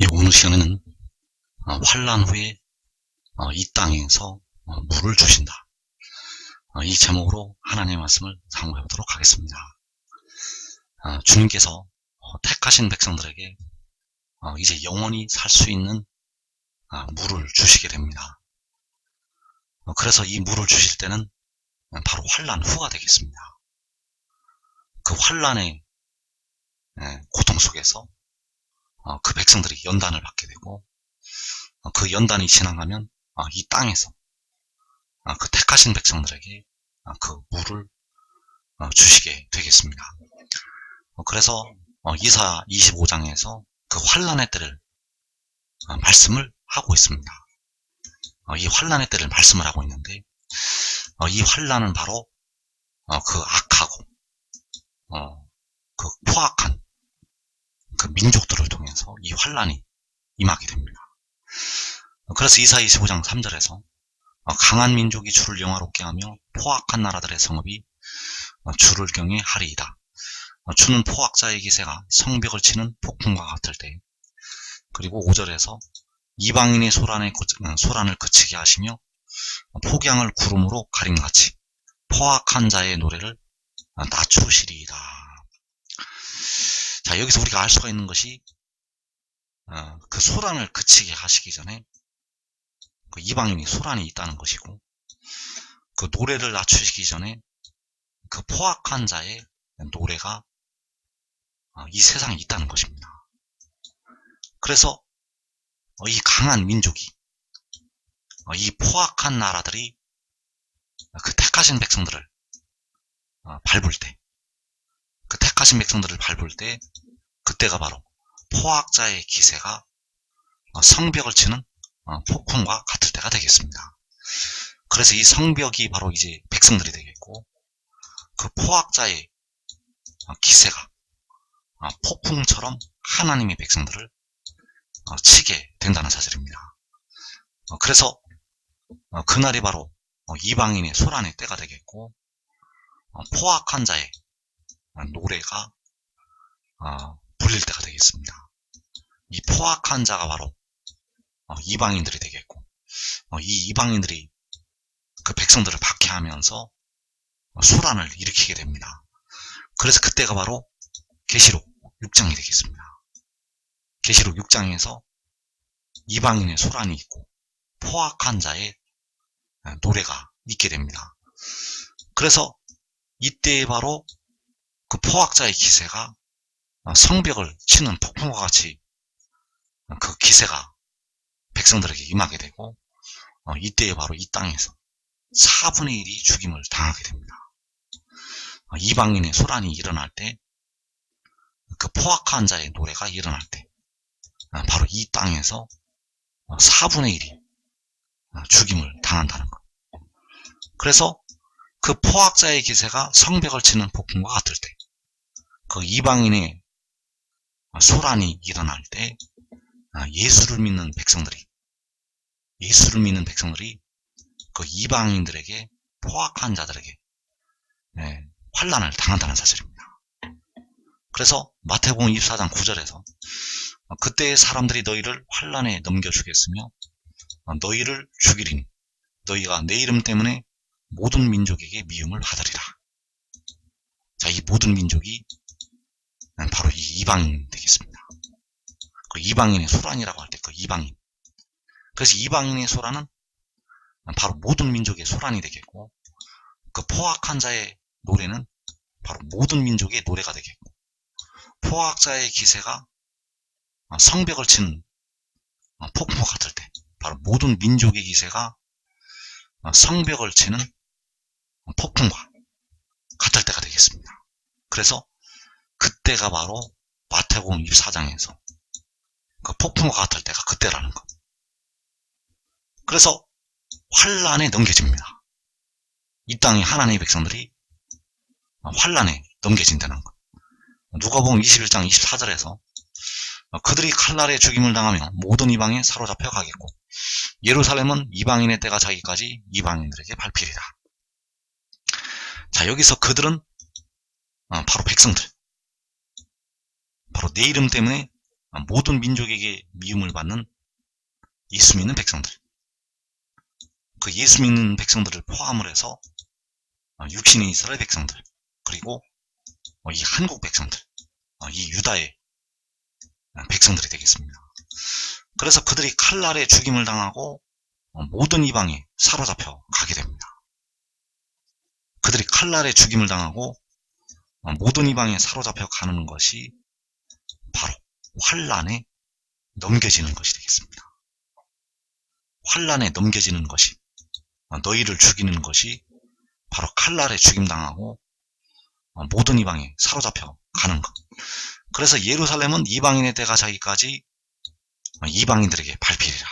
예, 오늘 시간에는 환란 후에 이 땅에서 물을 주신다. 이 제목으로 하나님의 말씀을 상고해 보도록 하겠습니다. 주님께서 택하신 백성들에게 이제 영원히 살 수 있는 물을 주시게 됩니다. 그래서 이 물을 주실 때는 바로 환란 후가 되겠습니다. 그 환란의 고통 속에서 그 백성들이 연단을 받게 되고, 그 연단이 지나가면 이 땅에서 그 택하신 백성들에게 그 물을 주시게 되겠습니다. 그래서 이사 25장에서 그 환란의 때를 말씀을 하고 있습니다. 이 환란의 때를 말씀을 하고 있는데, 이 환란은 바로 그 악하고 그 포악한 그 민족들을 통해서 이 환란이 임하게 됩니다. 그래서 이사 25장 3절에서 강한 민족이 주를 영화롭게 하며 포악한 나라들의 성읍이 주를 경외하리이다. 주는 포악자의 기세가 성벽을 치는 폭풍과 같을 때, 그리고 5절에서 이방인의 소란을 그치게 하시며 폭양을 구름으로 가림같이 포악한 자의 노래를 낮추시리이다. 자, 여기서 우리가 알 수가 있는 것이 그 소란을 그치게 하시기 전에 그 이방인이 소란이 있다는 것이고, 그 노래를 낮추시기 전에 그 포악한 자의 노래가 이 세상에 있다는 것입니다. 그래서 이 강한 민족이, 이 포악한 나라들이 그 택하신 백성들을 밟을 때, 그 택하신 백성들을 밟을 때, 그때가 바로 포악자의 기세가 성벽을 치는 폭풍과 같을 때가 되겠습니다. 그래서 이 성벽이 바로 이제 백성들이 되겠고, 그 포악자의 기세가 폭풍처럼 하나님의 백성들을 치게 된다는 사실입니다. 그래서 그날이 바로 이방인의 소란의 때가 되겠고, 포악한 자의 노래가 불릴 때가 되겠습니다. 이 포악한 자가 바로 이방인들이 되겠고, 이 이방인들이 그 백성들을 박해하면서 소란을 일으키게 됩니다. 그래서 그때가 바로 계시록 6장이 되겠습니다. 계시록 6장에서 이방인의 소란이 있고 포악한 자의 노래가 있게 됩니다. 그래서 이때 바로 그 포악자의 기세가 성벽을 치는 폭풍과 같이 그 기세가 백성들에게 임하게 되고, 이때에 바로 이 땅에서 4분의 1이 죽임을 당하게 됩니다. 이방인의 소란이 일어날 때, 그 포악한 자의 노래가 일어날 때, 바로 이 땅에서 4분의 1이 죽임을 당한다는 것. 그래서 그 포악자의 기세가 성벽을 치는 폭풍과 같을 때, 그 이방인의 소란이 일어날 때, 예수를 믿는 백성들이 그 이방인들에게, 포악한 자들에게 환란을 당한다는 사실입니다. 그래서 마태복음 24장 9절에서 그때의 사람들이 너희를 환란에 넘겨주겠으며 너희를 죽이리니 너희가 내 이름 때문에 모든 민족에게 미움을 받으리라. 자, 이 모든 민족이 바로 이 이방인 되겠습니다. 그 이방인의 소란이라고 할 때 그 이방인. 그래서 이방인의 소란은 바로 모든 민족의 소란이 되겠고, 그 포악한 자의 노래는 바로 모든 민족의 노래가 되겠고, 포악자의 기세가 성벽을 치는 폭풍과 같을 때, 바로 모든 민족의 기세가 성벽을 치는 폭풍과 같을 때가 되겠습니다. 그래서 그때가 바로 마태복음 24장에서 그 폭풍과 같을 때가 그때라는 것. 그래서 환란에 넘겨집니다. 이 땅의 하나님의 백성들이 환란에 넘겨진다는 것. 누가복음 21장 24절에서 그들이 칼날에 죽임을 당하며 모든 이방에 사로잡혀 가겠고 예루살렘은 이방인의 때가 자기까지 이방인들에게 밟히리라. 자, 여기서 그들은 바로 백성들, 바로 내 이름 때문에 모든 민족에게 미움을 받는 예수 믿는 백성들, 그 예수 믿는 백성들을 포함을 해서 육신의 이스라엘 백성들, 그리고 이 한국 백성들, 이 유다의 백성들이 되겠습니다. 그래서 그들이 칼날에 죽임을 당하고 모든 이방에 사로잡혀 가게 됩니다. 그들이 칼날에 죽임을 당하고 모든 이방에 사로잡혀 가는 것이 바로 환란에 넘겨지는 것이 되겠습니다. 환란에 넘겨지는 것이, 너희를 죽이는 것이 바로 칼날에 죽임당하고 모든 이방에 사로잡혀 가는 것. 그래서 예루살렘은 이방인의 때가 자기까지 이방인들에게 밟히리라.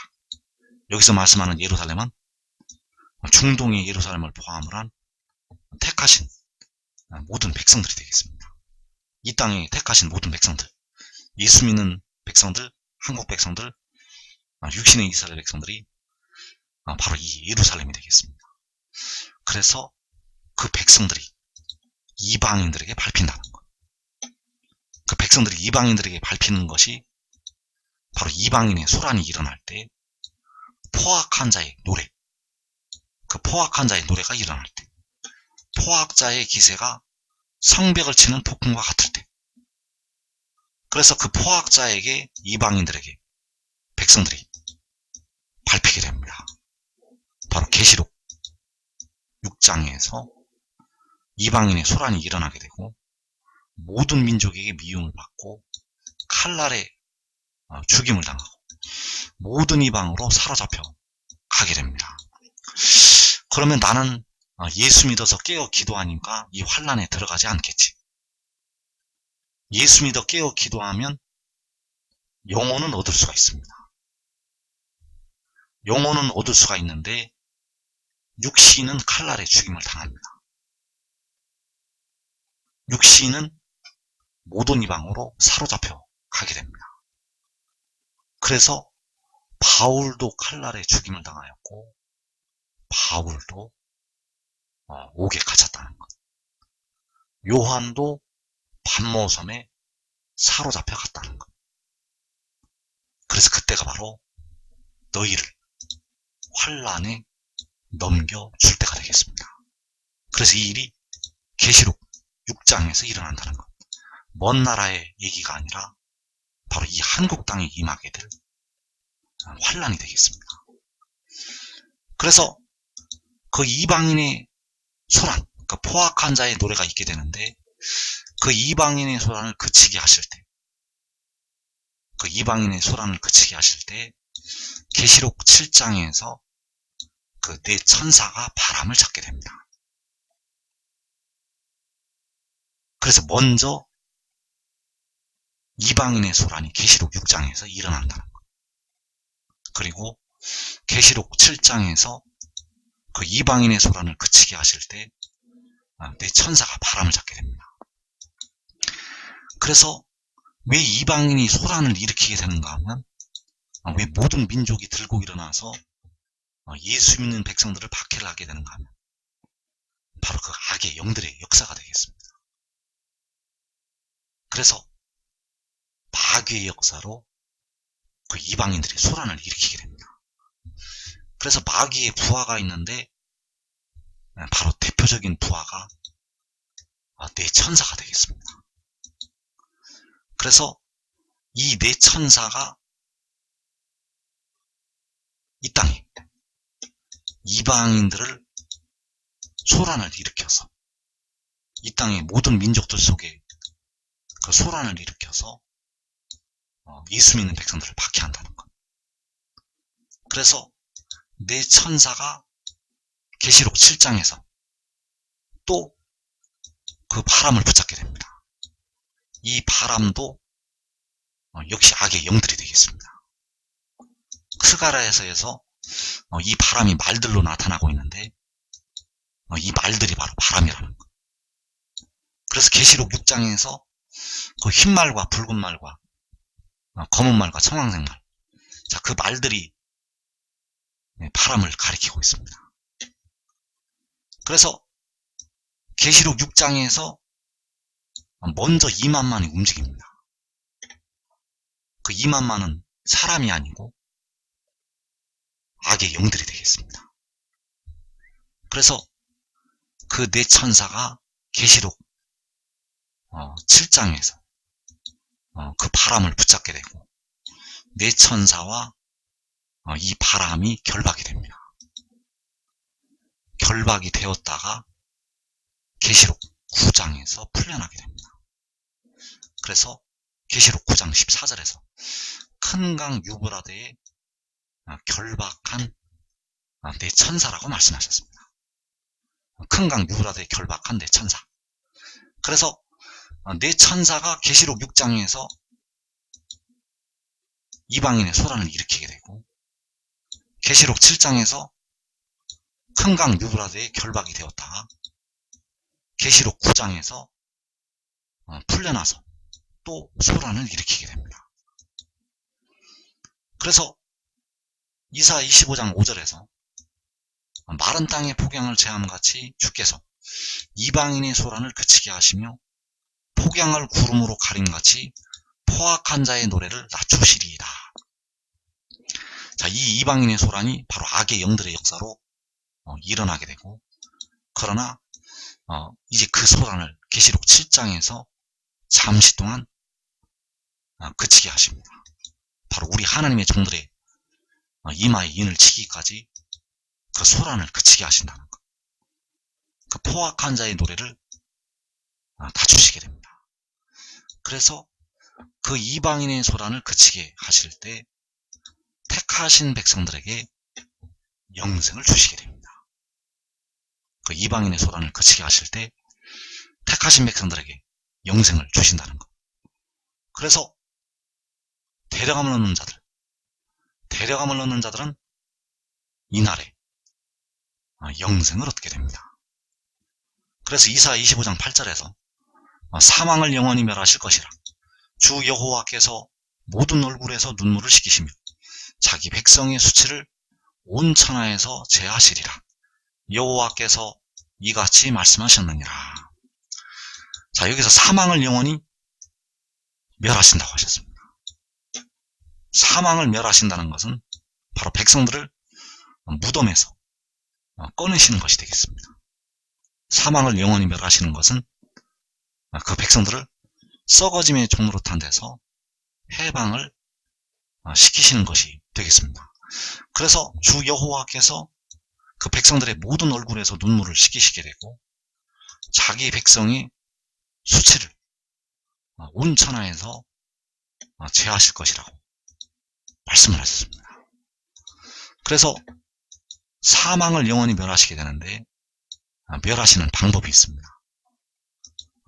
여기서 말씀하는 예루살렘은 중동의 예루살렘을 포함을 한 택하신 모든 백성들이 되겠습니다. 이 땅에 택하신 모든 백성들, 예수 믿는 백성들, 한국 백성들, 육신의 이스라엘 백성들이 바로 이 예루살렘이 되겠습니다. 그래서 그 백성들이 이방인들에게 밟힌다는 것. 그 백성들이 이방인들에게 밟히는 것이 바로 이방인의 소란이 일어날 때 포악한 자의 노래, 그 포악한 자의 노래가 일어날 때, 포악자의 기세가 성벽을 치는 폭풍과 같을 때, 그래서 그 포악자에게 이방인들에게 백성들이 밟히게 됩니다. 바로 계시록 6장에서 이방인의 소란이 일어나게 되고 모든 민족에게 미움을 받고 칼날에 죽임을 당하고 모든 이방으로 사로잡혀 가게 됩니다. 그러면 나는 예수 믿어서 깨어 기도하니까 이 환란에 들어가지 않겠지. 예수 믿어 깨어 기도하면 영혼은 얻을 수가 있습니다. 영혼은 얻을 수가 있는데 육신은 칼날에 죽임을 당합니다. 육신은 모든 이방으로 사로잡혀 가게 됩니다. 그래서 바울도 칼날에 죽임을 당하였고 바울도 옥에 갇혔다는 것. 요한도 반모섬에 사로잡혀 갔다는 것. 그래서 그때가 바로 너희를 환란에 넘겨줄 때가 되겠습니다. 그래서 이 일이 계시록 6장에서 일어난다는 것. 먼 나라의 얘기가 아니라 바로 이 한국 땅에 임하게 될 환란이 되겠습니다. 그래서 그 이방인의 소란, 그 포악한 자의 노래가 있게 되는데 그 이방인의 소란을 그치게 하실 때, 그 이방인의 소란을 그치게 하실 때 계시록 7장에서 그 네 천사가 바람을 잡게 됩니다. 그래서 먼저 이방인의 소란이 계시록 6장에서 일어난다는 것. 그리고 계시록 7장에서 그 이방인의 소란을 그치게 하실 때 네 천사가 바람을 잡게 됩니다. 그래서 왜 이방인이 소란을 일으키게 되는가 하면 왜 모든 민족이 들고 일어나서 예수 믿는 백성들을 박해를 하게 되는가 하면 바로 그 악의 영들의 역사가 되겠습니다. 그래서 마귀의 역사로 그 이방인들이 소란을 일으키게 됩니다. 그래서 마귀의 부하가 있는데 바로 대표적인 부하가 네 천사가 되겠습니다. 그래서 이 네 천사가 이 땅에 이방인들을 소란을 일으켜서 이 땅의 모든 민족들 속에 그 소란을 일으켜서 예수 믿는 백성들을 박해한다는 것. 그래서 네 천사가 계시록 7장에서 또 그 바람을 붙잡게 됩니다. 이 바람도 역시 악의 영들이 되겠습니다. 스가랴에서 이 바람이 말들로 나타나고 있는데 이 말들이 바로 바람이라는 것. 그래서 계시록 6장에서 그 흰 말과 붉은 말과 검은 말과 청황색 말, 자, 그 말들이 바람을 가리키고 있습니다. 그래서 계시록 6장에서 먼저 2만만이 움직입니다. 그 2만만은 사람이 아니고 악의 영들이 되겠습니다. 그래서 그 네 천사가 계시록 7장에서 그 바람을 붙잡게 되고 네 천사와 이 바람이 결박이 됩니다. 결박이 되었다가 계시록 9장에서 풀려나게 됩니다. 그래서 계시록 9장 14절에서 큰 강 유브라데에 결박한 네 천사라고 말씀하셨습니다. 큰 강 유브라데에 결박한 네 천사. 그래서 네 천사가 계시록 6장에서 이방인의 소란을 일으키게 되고 계시록 7장에서 큰 강 유브라데에 결박이 되었다가 계시록 9장에서 풀려나서 또 소란을 일으키게 됩니다. 그래서 이사 25장 5절에서 마른 땅의 폭양을 제함같이 주께서 이방인의 소란을 그치게 하시며 폭양을 구름으로 가림같이 포악한 자의 노래를 낮추시리이다. 자, 이 이방인의 소란이 바로 악의 영들의 역사로 일어나게 되고, 그러나 이제 그 소란을 계시록 7장에서 잠시 동안 그치게 하십니다. 바로 우리 하나님의 종들의 이마에 인을 치기까지 그 소란을 그치게 하신다는 것. 그 포악한 자의 노래를 낮추시게 됩니다. 그래서 그 이방인의 소란을 그치게 하실 때 택하신 백성들에게 영생을 주시게 됩니다. 그 이방인의 소란을 그치게 하실 때 택하신 백성들에게 영생을 주신다는 것. 그래서 데려감을 얻는 자들은 이날에 영생을 얻게 됩니다. 그래서 이사 25장 8절에서 사망을 영원히 멸하실 것이라 주 여호와께서 모든 얼굴에서 눈물을 씻기시며 자기 백성의 수치를 온 천하에서 제하시리라. 여호와께서 이같이 말씀하셨느니라. 자, 여기서 사망을 영원히 멸하신다고 하셨습니다. 사망을 멸하신다는 것은 바로 백성들을 무덤에서 꺼내시는 것이 되겠습니다. 사망을 영원히 멸하시는 것은 그 백성들을 썩어짐의 종로로 탄 데서 해방을 시키시는 것이 되겠습니다. 그래서 주 여호와께서 그 백성들의 모든 얼굴에서 눈물을 씻기시게 되고 자기 백성의 수치를 온 천하에서 제하실 것이라고 말씀을 하셨습니다. 그래서 사망을 영원히 멸하시게 되는데 멸하시는 방법이 있습니다.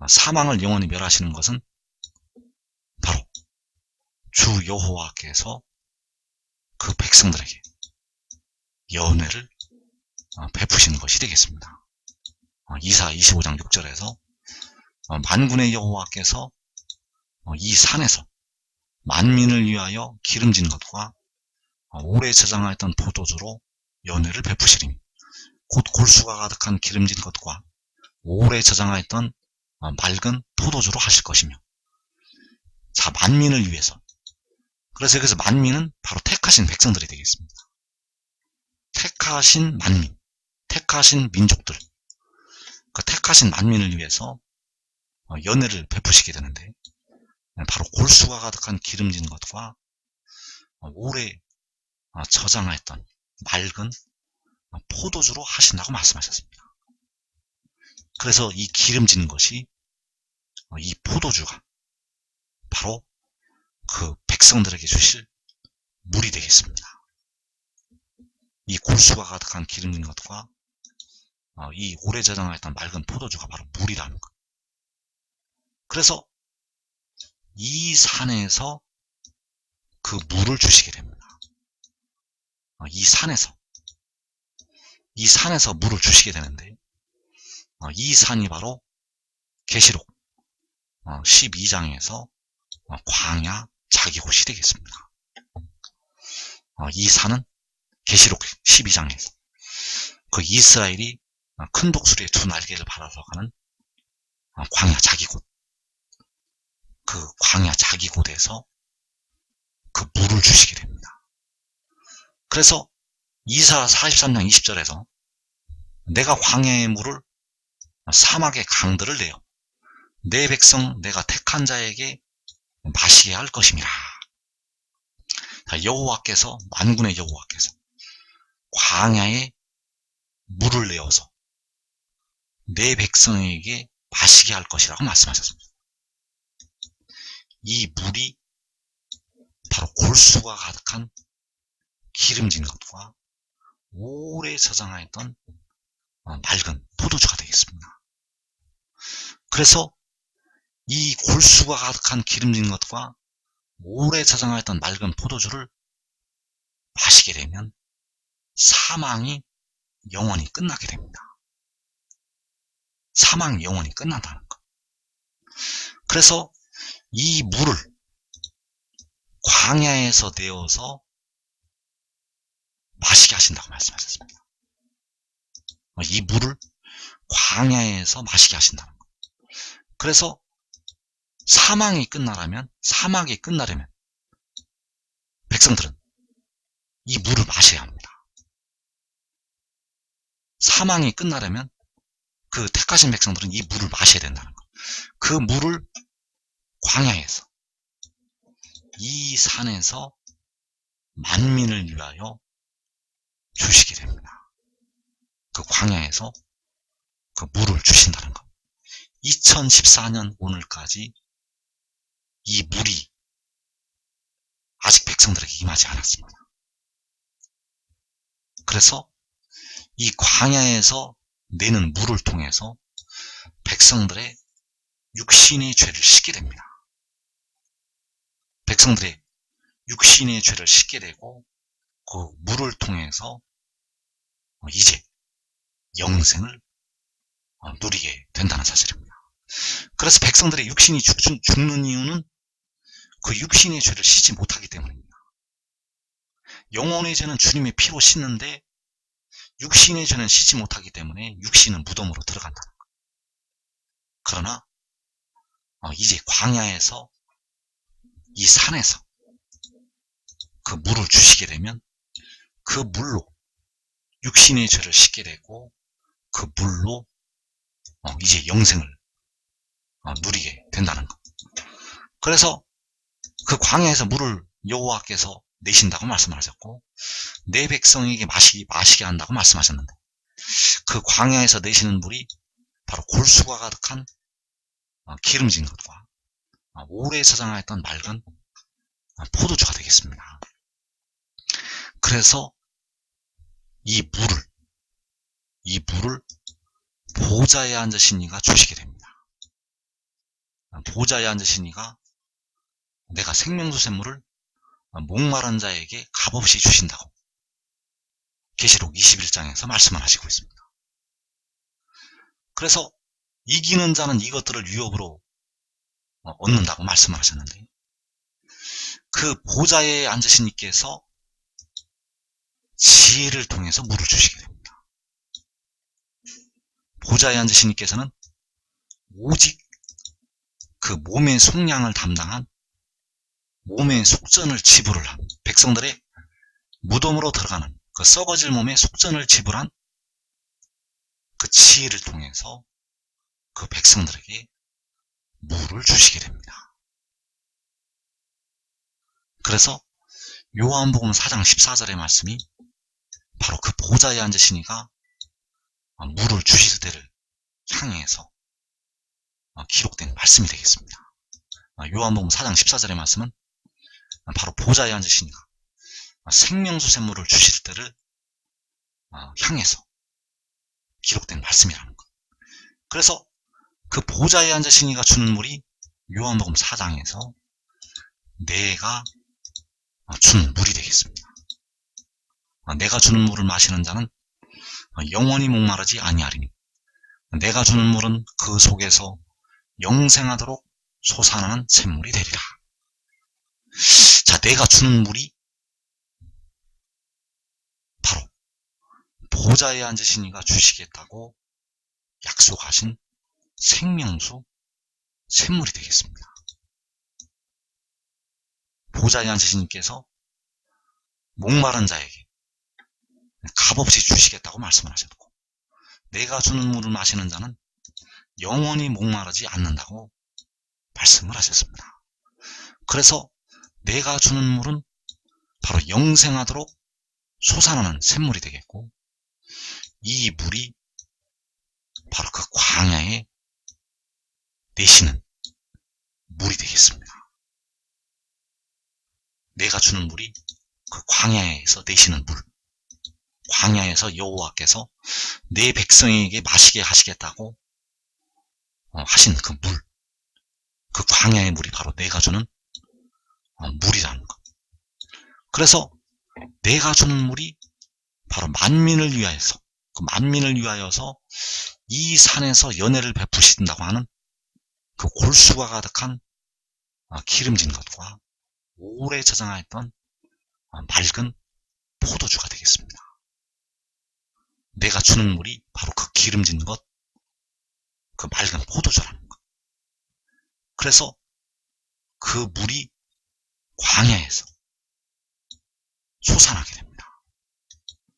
사망을 영원히 멸하시는 것은 바로 주 여호와께서 그 백성들에게 연회를 베푸시는 것이 되겠습니다. 이사 25장 6절에서 만군의 여호와께서 이 산에서 만민을 위하여 기름진 것과 오래 저장하였던 포도주로 연회를 베푸시리니 곧 골수가 가득한 기름진 것과 오래 저장하였던 맑은 포도주로 하실 것이며. 자, 만민을 위해서. 그래서 여기서 만민은 바로 택하신 백성들이 되겠습니다. 택하신 만민, 택하신 민족들, 그 택하신 만민을 위해서 연회를 베푸시게 되는데 바로 골수가 가득한 기름진 것과 오래 저장하였던 맑은 포도주로 하신다고 말씀하셨습니다. 그래서 이 기름진 것이 이 포도주가 바로 그 백성들에게 주실 물이 되겠습니다. 이 골수가 가득한 기름진 것과 이 오래 저장하였던 맑은 포도주가 바로 물이라는 것. 그래서 이 산에서 그 물을 주시게 됩니다. 이 산에서 물을 주시게 되는데 이 산이 바로 계시록 12장에서 광야 자기곳이 되겠습니다. 이 산은 계시록 12장에서 그 이스라엘이 큰 독수리의 두 날개를 받아서 가는 광야 자기곳, 그 광야 자기곳에서 그 물을 주시게 됩니다. 그래서 이사 43장 20절에서 내가 광야의 물을 사막의 강들을 내어 내 백성 내가 택한 자에게 마시게 할 것임이라. 여호와께서, 만군의 여호와께서 광야에 물을 내어서 내 백성에게 마시게 할 것이라고 말씀하셨습니다. 이 물이 바로 골수가 가득한 기름진 것과 오래 저장하였던 맑은 포도주가 되겠습니다. 그래서 이 골수가 가득한 기름진 것과 오래 저장하였던 맑은 포도주를 마시게 되면 사망이 영원히 끝나게 됩니다. 사망이 영원히 끝난다는 것. 그래서 이 물을 광야에서 내어서 마시게 하신다고 말씀하셨습니다. 이 물을 광야에서 마시게 하신다는 것. 그래서 사막이 끝나려면 백성들은 이 물을 마셔야 합니다. 사망이 끝나려면 그 택하신 백성들은 이 물을 마셔야 된다는 것. 그 물을 광야에서, 이 산에서 만민을 위하여 주시게 됩니다. 그 광야에서 그 물을 주신다는 것. 2014년 오늘까지 이 물이 아직 백성들에게 임하지 않았습니다. 그래서 이 광야에서 내는 물을 통해서 백성들의 육신의 죄를 씻게 됩니다. 백성들의 육신의 죄를 씻게 되고 그 물을 통해서 이제 영생을 누리게 된다는 사실입니다. 그래서 백성들의 육신이 죽는 이유는 그 육신의 죄를 씻지 못하기 때문입니다. 영혼의 죄는 주님의 피로 씻는데 육신의 죄는 씻지 못하기 때문에 육신은 무덤으로 들어간다는 것. 그러나 이제 광야에서, 이 산에서 그 물을 주시게 되면 그 물로 육신의 죄를 씻게 되고 그 물로 이제 영생을 누리게 된다는 것. 그래서 그 광야에서 물을 여호와께서 내신다고 말씀하셨고 내 백성에게 마시게 한다고 말씀하셨는데 그 광야에서 내시는 물이 바로 골수가 가득한 기름진 것과 오래 저장하였던 맑은 포도주가 되겠습니다. 그래서 이 물을 보좌에 앉으신 이가 주시게 됩니다. 보좌에 앉으신 이가 내가 생명수 샘물을 목마른 자에게 값없이 주신다고 계시록 21장에서 말씀을 하시고 있습니다. 그래서 이기는 자는 이것들을 유업으로 얻는다고 말씀을 하셨는데 그 보좌에 앉으신 이께서 지혜를 통해서 물을 주시게 됩니다. 보좌에 앉으신 이께서는 오직 그 몸의 속량을 담당한, 몸의 속전을 지불을 한, 백성들의 무덤으로 들어가는 그 썩어질 몸의 속전을 지불한 그 지혜를 통해서 그 백성들에게 물을 주시게 됩니다. 그래서 요한복음 4장 14절의 말씀이 바로 그 보좌에 앉으신 이가 물을 주실 때를 향해서 기록된 말씀이 되겠습니다. 요한복음 4장 14절의 말씀은 바로 보좌에 앉으신 이가 생명수 샘물을 주실 때를 향해서 기록된 말씀이라는 것. 그래서 그 보좌에 앉으신 이가 주는 물이 요한복음 4장에서 내가 주는 물이 되겠습니다. 내가 주는 물을 마시는 자는 영원히 목마르지 아니하리니 내가 주는 물은 그 속에서 영생하도록 솟아나는 샘물이 되리라. 자, 내가 주는 물이 바로 보좌에 앉으신 이가 주시겠다고 약속하신 생명수 샘물이 되겠습니다. 보좌에 앉으신 이께서 목마른 자에게 값없이 주시겠다고 말씀을 하셨고, 내가 주는 물을 마시는 자는 영원히 목마르지 않는다고 말씀을 하셨습니다. 그래서 내가 주는 물은 바로 영생하도록 솟아나는 샘물이 되겠고, 이 물이 바로 그 광야에 내시는 물이 되겠습니다. 내가 주는 물이 그 광야에서 내시는 물, 광야에서 여호와께서 내 백성에게 마시게 하시겠다고 하신 그 물, 그 광야의 물이 바로 내가 주는 물이라는 것. 그래서 내가 주는 물이 바로 만민을 위하여서, 그 만민을 위하여서 이 산에서 연혜를 베푸신다고 하는 그 골수가 가득한 기름진 것과 오래 저장하였던 맑은 포도주가 되겠습니다. 내가 주는 물이 바로 그 기름진 것, 그 맑은 포도주라는 것. 그래서 그 물이 광야에서 솟아나게 됩니다.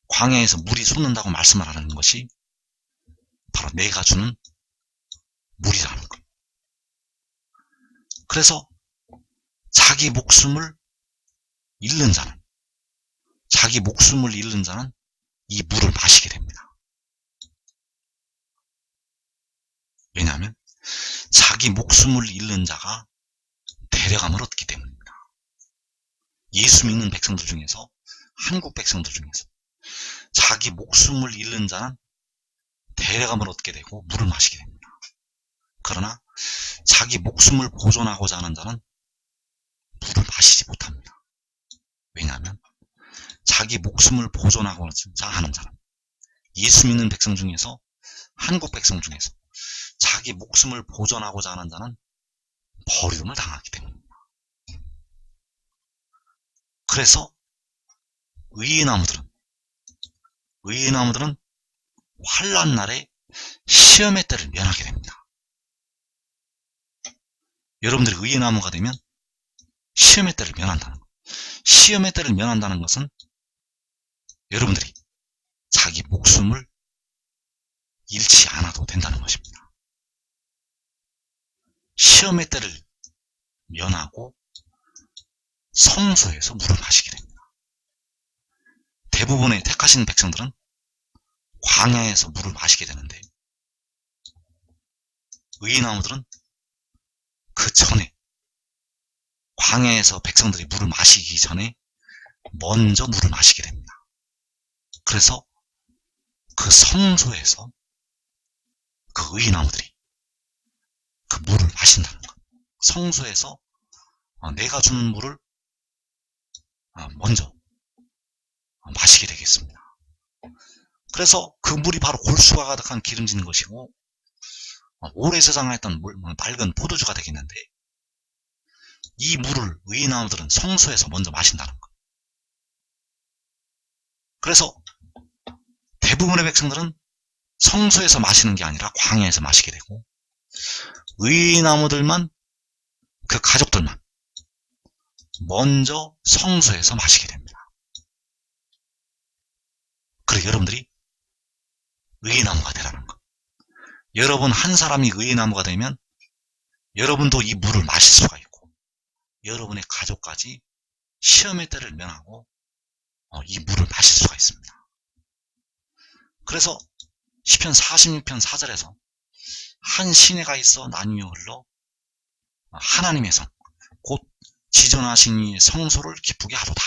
광야에서 물이 솟는다고 말씀을 하는 것이 바로 내가 주는 물이라는 것. 그래서 자기 목숨을 잃는 자는, 자기 목숨을 잃는 자는 이 물을 마시게 됩니다. 왜냐하면 자기 목숨을 잃는 자가 대려감을 얻기 때문입니다. 예수 믿는 백성들 중에서, 한국 백성들 중에서 자기 목숨을 잃는 자는 대려감을 얻게 되고 물을 마시게 됩니다. 그러나 자기 목숨을 보존하고자 하는 자는 물을 마시지 못합니다. 왜냐하면 자기 목숨을 보존하고자 하는 자는, 예수 믿는 백성 중에서, 한국 백성 중에서 자기 목숨을 보존하고자 하는 자는 버림을 당하기 때문입니다. 그래서 의인 나무들은 환난 날에 시험의 때를 면하게 됩니다. 여러분들이 의인 나무가 되면 시험의 때를 면한다는 것. 시험의 때를 면한다는 것은 여러분들이 자기 목숨을 잃지 않아도 된다는 것입니다. 시험의 때를 면하고 성소에서 물을 마시게 됩니다. 대부분의 택하신 백성들은 광야에서 물을 마시게 되는데, 의인나무들은 그 전에, 광야에서 백성들이 물을 마시기 전에 먼저 물을 마시게 됩니다. 그래서 그 성소에서 그 의인나무들이 그 물을 마신다는 것. 성소에서 내가 주는 물을 먼저 마시게 되겠습니다. 그래서 그 물이 바로 골수가 가득한 기름진 것이고, 오래 저장했던 물, 맑은 포도주가 되겠는데, 이 물을 의인나무들은 성소에서 먼저 마신다는 것. 그래서 대부분의 백성들은 성소에서 마시는 게 아니라 광야에서 마시게 되고, 의인나무들만, 그 가족들만 먼저 성소에서 마시게 됩니다. 그래서 여러분들이 의인나무가 되라는 것. 여러분 한 사람이 의인나무가 되면 여러분도 이 물을 마실 수가 있고, 여러분의 가족까지 시험의 때를 면하고 이 물을 마실 수가 있습니다. 그래서 시편 46편 4절에서 한 시내가 있어 나뉘어 흘러 하나님의 성, 곧 지존하신 이의 성소를 기쁘게 하도다.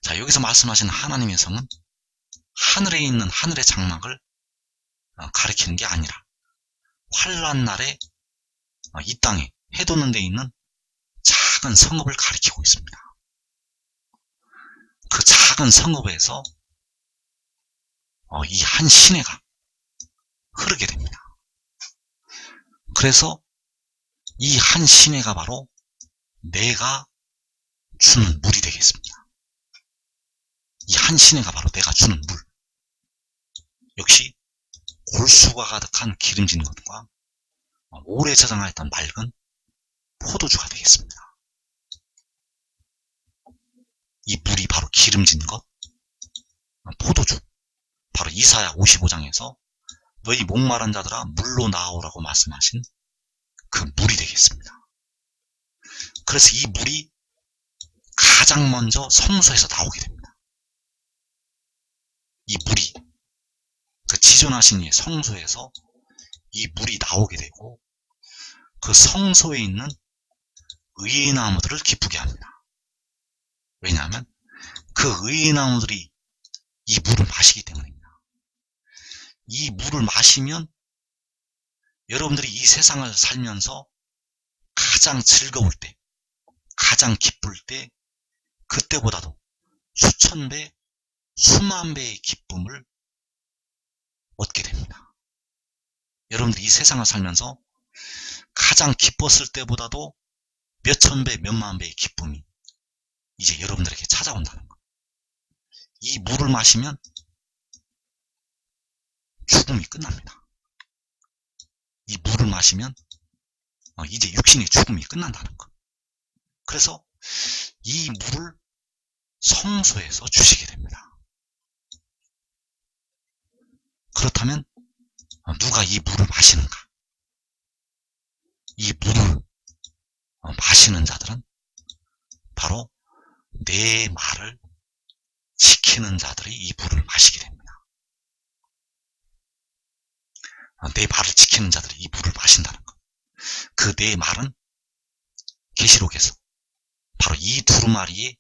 자, 여기서 말씀하신 하나님의 성은 하늘에 있는 하늘의 장막을 가리키는 게 아니라 환난 날에 이 땅에 해돋는 데 있는 작은 성읍을 가리키고 있습니다. 그 작은 성읍에서 이 한 시내가 흐르게 됩니다. 그래서 이 한 시내가 바로 내가 주는 물이 되겠습니다. 이 한 시내가 바로 내가 주는 물. 역시 골수가 가득한 기름진 것과 오래 저장하였던 맑은 포도주가 되겠습니다. 이 물이 바로 기름진 것, 포도주, 바로 이사야 55장에서 너희 목마른 자들아 물로 나오라고 말씀하신 그 물이 되겠습니다. 그래서 이 물이 가장 먼저 성소에서 나오게 됩니다. 이 물이 그 지존하신 이의 성소에서 이 물이 나오게 되고 그 성소에 있는 의의 나무들을 기쁘게 합니다. 왜냐하면 그 의의 나무들이 이 물을 마시기 때문입니다. 이 물을 마시면 여러분들이 이 세상을 살면서 가장 즐거울 때, 가장 기쁠 때, 그때보다도 수천 배, 수만 배의 기쁨을 얻게 됩니다. 여러분들이 이 세상을 살면서 가장 기뻤을 때보다도 몇천 배, 몇만 배의 기쁨이 이제 여러분들에게 찾아온다는 것. 이 물을 마시면 죽음이 끝납니다. 이 물을 마시면 이제 육신의 죽음이 끝난다는 것. 그래서 이 물을 성소에서 주시게 됩니다. 그렇다면 누가 이 물을 마시는가? 이 물을 마시는 자들은 바로 내 말을 지키는 자들이 이 물을 마시게 됩니다. 내 말을 지키는 자들이 이 물을 마신다는 것. 그 내 말은 계시록에서 바로 이 두루마리의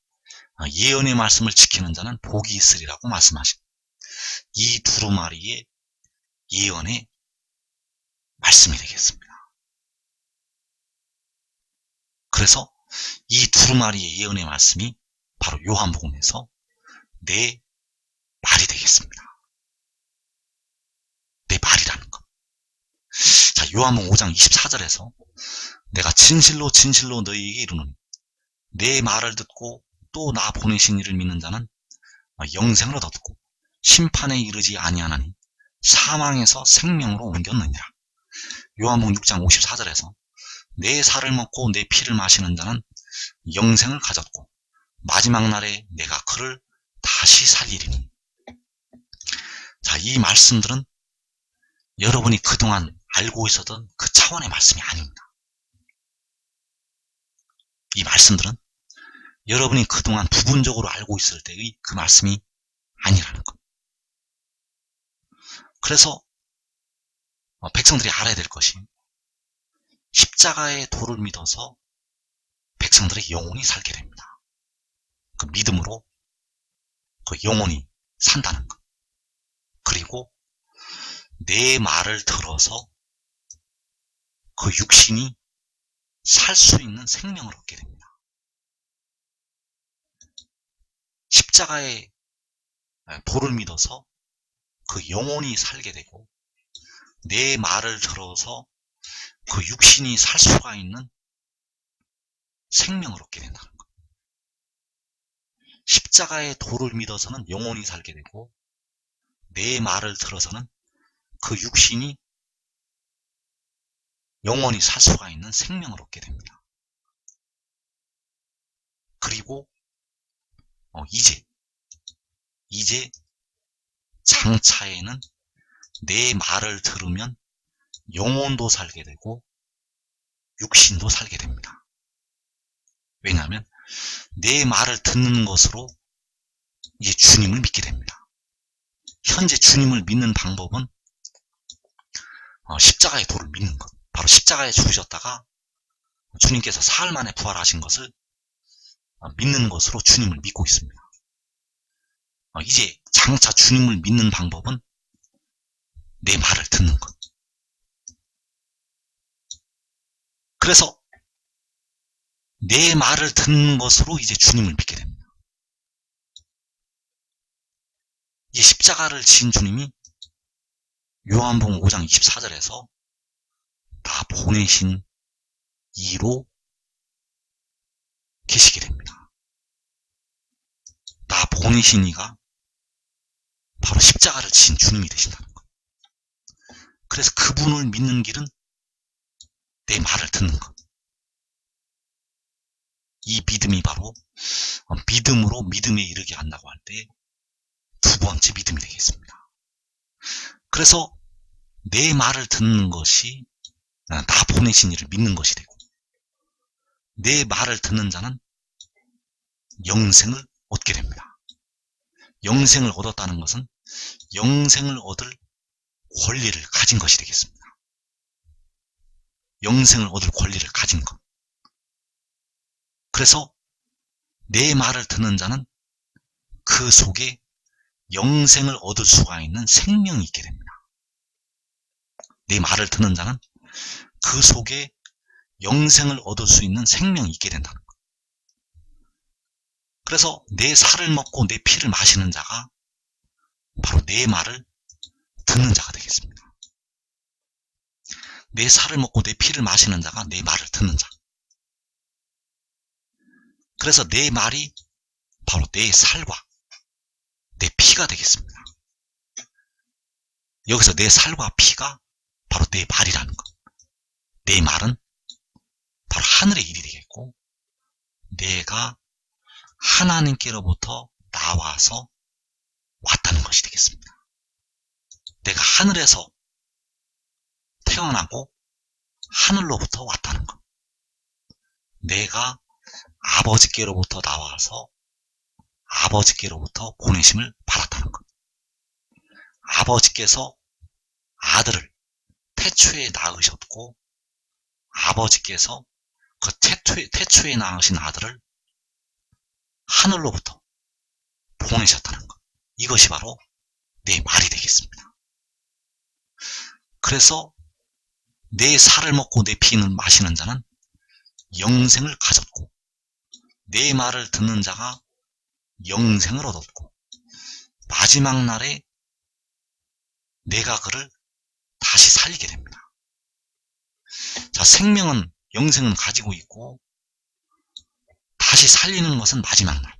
예언의 말씀을 지키는 자는 복이 있으리라고 말씀하신 이 두루마리의 예언의 말씀이 되겠습니다. 그래서 이 두루마리의 예언의 말씀이 바로 요한복음에서 내 말이 되겠습니다. 내 말이라는 것. 자, 요한복음 5장 24절에서 내가 진실로 진실로 너희에게 이르노니 내 말을 듣고 또 나 보내신 이를 믿는 자는 영생을 얻었고 심판에 이르지 아니하나니 사망에서 생명으로 옮겼느니라. 요한복음 6장 54절에서 내 살을 먹고 내 피를 마시는 자는 영생을 가졌고 마지막 날에 내가 그를 다시 살리리니. 자, 이 말씀들은 여러분이 그동안 알고 있었던 그 차원의 말씀이 아닙니다. 이 말씀들은 여러분이 그동안 부분적으로 알고 있을 때의 그 말씀이 아니라는 것. 그래서 백성들이 알아야 될 것이 십자가의 도를 믿어서 백성들이 영원히 살게 됩니다. 그 믿음으로 그 영원히 산다는 것. 그리고 내 말을 들어서 그 육신이 살 수 있는 생명을 얻게 됩니다. 십자가의 도를 믿어서 그 영혼이 살게 되고 내 말을 들어서 그 육신이 살 수가 있는 생명을 얻게 된다는 것. 십자가의 도를 믿어서는 영혼이 살게 되고 내 말을 들어서는 그 육신이 영원히 살 수가 있는 생명을 얻게 됩니다. 그리고 이제 장차에는 내 말을 들으면 영혼도 살게 되고 육신도 살게 됩니다. 왜냐하면 내 말을 듣는 것으로 이제 주님을 믿게 됩니다. 현재 주님을 믿는 방법은 십자가의 도를 믿는 것. 바로 십자가에 죽으셨다가 주님께서 사흘 만에 부활하신 것을 믿는 것으로 주님을 믿고 있습니다. 이제 장차 주님을 믿는 방법은 내 말을 듣는 것. 그래서 내 말을 듣는 것으로 이제 주님을 믿게 됩니다. 이 십자가를 지은 주님이 요한복음 5장 24절에서 나 보내신 이로 계시게 됩니다. 나 보내신 이가 바로 십자가를 지은 주님이 되신다는 것. 그래서 그분을 믿는 길은 내 말을 듣는 것. 이 믿음이 바로 믿음으로 믿음에 이르게 한다고 할 때 두 번째 믿음이 되겠습니다. 그래서 내 말을 듣는 것이 나 보내신 이를 믿는 것이 되고, 내 말을 듣는 자는 영생을 얻게 됩니다. 영생을 얻었다는 것은 영생을 얻을 권리를 가진 것이 되겠습니다. 영생을 얻을 권리를 가진 것. 그래서 내 말을 듣는 자는 그 속에 영생을 얻을 수가 있는 생명이 있게 됩니다. 내 말을 듣는 자는 그 속에 영생을 얻을 수 있는 생명이 있게 된다는 것. 그래서 내 살을 먹고 내 피를 마시는 자가 바로 내 말을 듣는 자가 되겠습니다. 내 살을 먹고 내 피를 마시는 자가 내 말을 듣는 자. 그래서 내 말이 바로 내 살과 내 피가 되겠습니다. 여기서 내 살과 피가 바로 내 말이라는 것. 내 말은 바로 하늘의 일이 되겠고, 내가 하나님께로부터 나와서 왔다는 것이 되겠습니다. 내가 하늘에서 태어나고 하늘로부터 왔다는 것. 내가 아버지께로부터 나와서 아버지께로부터 보내심을 받았다는 것. 아버지께서 아들을 태초에 낳으셨고, 아버지께서 그 태초에 낳으신 아들을 하늘로부터 보내셨다는 것. 이것이 바로 내 말이 되겠습니다. 그래서 내 살을 먹고 내 피는 마시는 자는 영생을 가졌고, 내 말을 듣는 자가 영생을 얻었고, 마지막 날에 내가 그를 다시 살리게 됩니다. 자, 생명은, 영생은 가지고 있고, 다시 살리는 것은 마지막 날.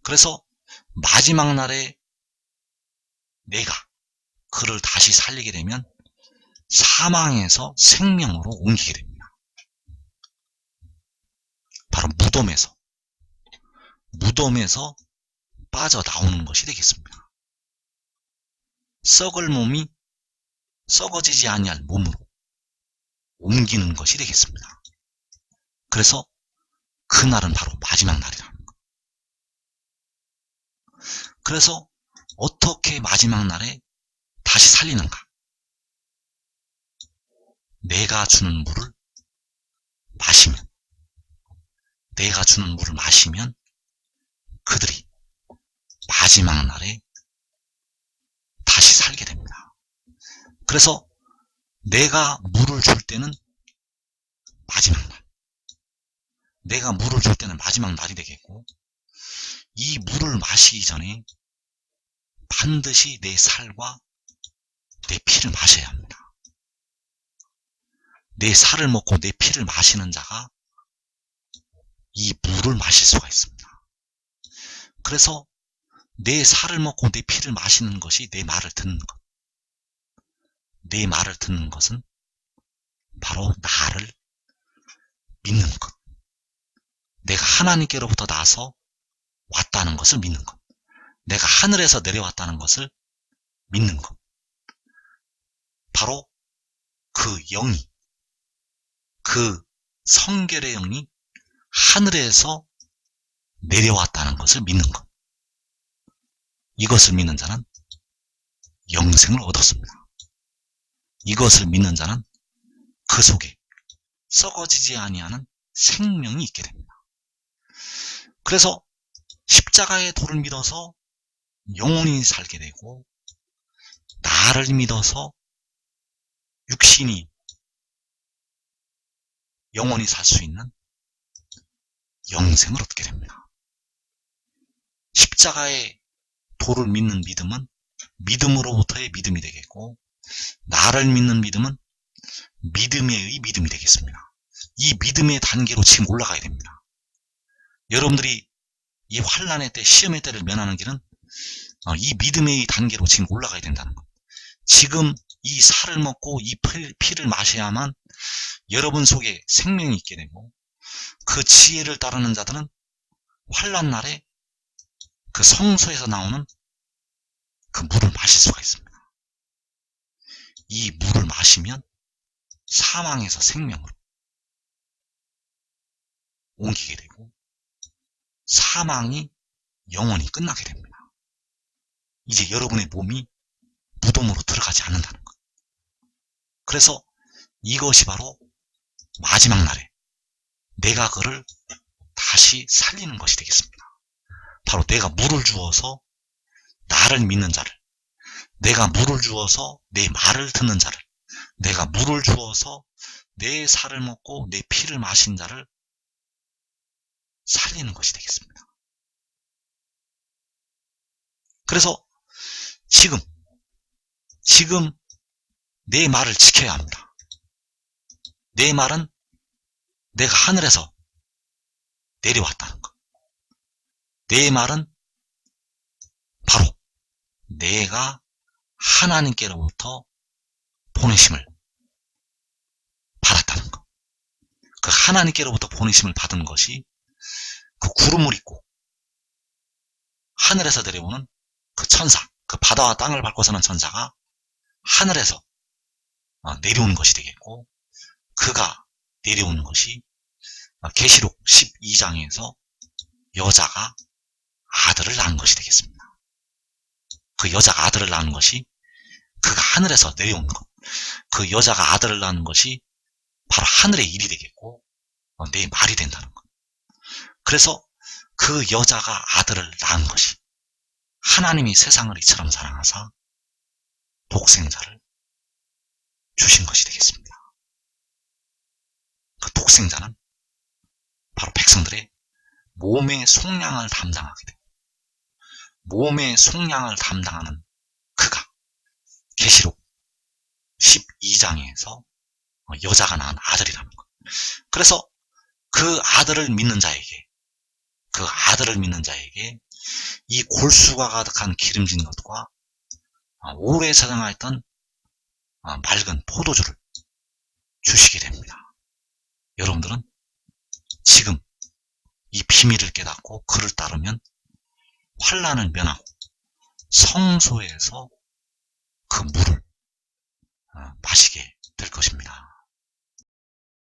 그래서 마지막 날에 내가 그를 다시 살리게 되면 사망에서 생명으로 옮기게 됩니다. 바로 무덤에서 빠져나오는 것이 되겠습니다. 썩을 몸이 썩어지지 아니할 몸으로 옮기는 것이 되겠습니다. 그래서 그날은 바로 마지막 날이라는 것. 그래서 어떻게 마지막 날에 다시 살리는가? 내가 주는 물을 마시면 그들이 마지막 날에 다시 살게 됩니다. 그래서 내가 물을 줄 때는 마지막 날, 내가 물을 줄 때는 마지막 날이 되겠고, 이 물을 마시기 전에 반드시 내 살과 내 피를 마셔야 합니다. 내 살을 먹고 내 피를 마시는 자가 이 물을 마실 수가 있습니다. 그래서 내 살을 먹고 내 피를 마시는 것이 내 말을 듣는 것. 내 말을 듣는 것은 바로 나를 믿는 것. 내가 하나님께로부터 나서 왔다는 것을 믿는 것. 내가 하늘에서 내려왔다는 것을 믿는 것. 바로 그 영이, 그 성결의 영이 하늘에서 내려왔다는 것을 믿는 것. 이것을 믿는 자는 영생을 얻었습니다. 이것을 믿는 자는 그 속에 썩어지지 아니하는 생명이 있게 됩니다. 그래서 십자가의 도를 믿어서 영원히 살게 되고, 나를 믿어서 육신이 영원히 살 수 있는 영생을 얻게 됩니다. 십자가의 도를 믿는 믿음은 믿음으로부터의 믿음이 되겠고, 나를 믿는 믿음은 믿음의 믿음이 되겠습니다. 이 믿음의 단계로 지금 올라가야 됩니다. 여러분들이 이 환난의 때, 시험의 때를 면하는 길은 이 믿음의 단계로 지금 올라가야 된다는 것. 지금 이 살을 먹고 이 피를 마셔야만 여러분 속에 생명이 있게 되고, 그 지혜를 따르는 자들은 환난 날에 그 성소에서 나오는 그 물을 마실 수가 있습니다. 이 물을 마시면 사망에서 생명으로 옮기게 되고 사망이 영원히 끝나게 됩니다. 이제 여러분의 몸이 무덤으로 들어가지 않는다는 것. 그래서 이것이 바로 마지막 날에 내가 그를 다시 살리는 것이 되겠습니다. 바로 내가 물을 주어서 나를 믿는 자를, 내가 물을 주어서 내 말을 듣는 자를, 내가 물을 주어서 내 살을 먹고 내 피를 마신 자를 살리는 것이 되겠습니다. 그래서 지금 내 말을 지켜야 합니다. 내 말은 내가 하늘에서 내려왔다는 것. 내 말은 바로 내가 하나님께로부터 보내심을 받았다는 것. 그 하나님께로부터 보내심을 받은 것이 그 구름을 입고 하늘에서 내려오는 그 천사, 그 바다와 땅을 밟고 사는 천사가 하늘에서 내려오는 것이 되겠고, 그가 내려오는 것이 계시록 12장에서 여자가 아들을 낳은 것이 되겠습니다. 그 여자가 아들을 낳은 것이 그가 하늘에서 내려오는 것, 그 여자가 아들을 낳는 것이 바로 하늘의 일이 되겠고 내 말이 된다는 것. 그래서 그 여자가 아들을 낳은 것이 하나님이 세상을 이처럼 사랑하사 독생자를 주신 것이 되겠습니다. 그 독생자는 바로 백성들의 몸의 속량을 담당하게 되고, 몸의 속량을 담당하는 그가 계시록 12장에서 여자가 낳은 아들이라는 것. 그래서 그 아들을 믿는 자에게 이 골수가 가득한 기름진 것과 오래 저장하였던 맑은 포도주를 주시게 됩니다. 여러분들은 지금 이 비밀을 깨닫고 그를 따르면 환난을 면하고 성소에서 그 물을 마시게 될 것입니다.